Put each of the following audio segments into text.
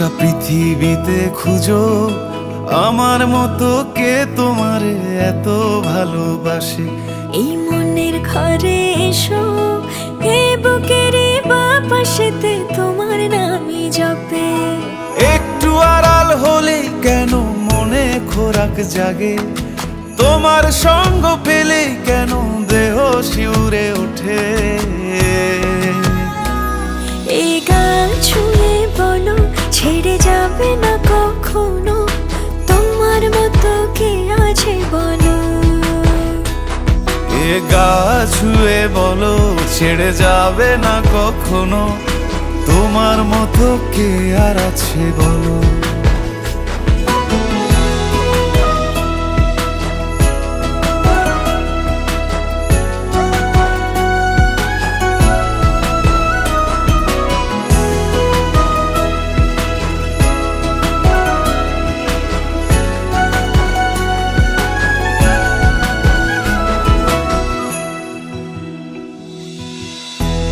গোটা পৃথিবীতে খুঁজো আমার মতো কে তোমারে এত ভালোবাসে। এই মনের ঘরে এসো, এই বুকের বাপাশেতে তোমার নামই জপে। একটু আড়াল হলেই কেন মনে খোরাক জাগে, তোমার সঙ্গ পেলেই কেন দেহ শিউরে ওঠে। এই গান ছুঁয়ে বলো ছেড়ে যাবে না কখনো, তোমার মতো কে আছে বলো। এ গা ছুঁয়ে বলো ছেড়ে যাবে না কখনো, তোমার মতো কে আর আছে বলো।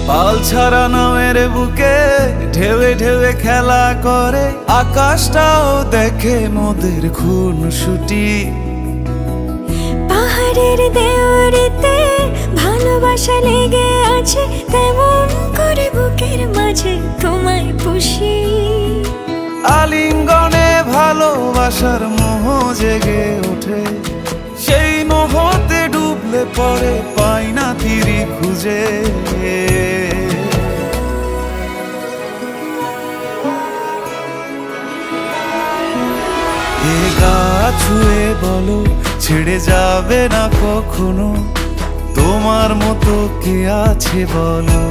পাল ছাড়া নামের বুকে ঢেউে ঢেউে খেলা করে, আকাশটাও দেখে মোদের খুনসুটি। পাহাড়ের দেওয়ারিতে ভালোবাসা লেগে আছে, তেমন করে বুকের মাঝে তোমায় পুষি। আলিঙ্গনে ভালোবাসার মোহ জেগে ওঠে, সেই মোহতে ডুবলে পরে পাই না তীরি খুঁজে। এ গা ছুঁয়ে বলো ছেড়ে যাবে না কখনো, তোমার মতো কে আছে বলো।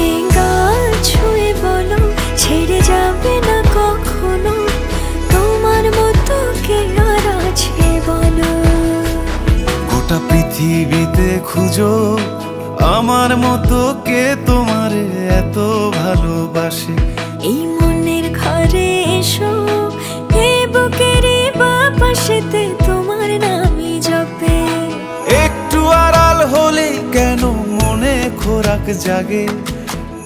এই গান ছুঁয়ে বলো ছেড়ে যাবে না কখনো, তোমার মতো কে আর আছে বলো। গোটা পৃথিবীতে খুঁজো আমার মতো কে তোমারে এত ভালোবাসে। এই মনের ঘরে এসো, এই বুকের বাপাশেতে তোমার নামই জপে। একটু আড়াল হলেই কেন মনে খোরাক জাগে,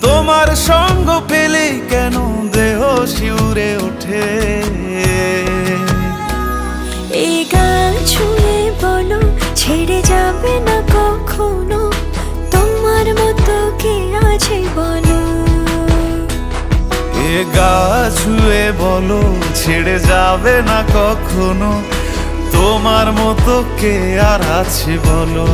তোমার সঙ্গ পেলেই কেন দেহ শিউরে ওঠে। এই গান ছুঁয়ে বলো ছেড়ে যাবে না কখনো, তোমার মতো কে আছে বলো। এ গা ছুঁয়ে বলো ছেড়ে যাবে না কখনো, তোমার মতো কে আর আছে বলো।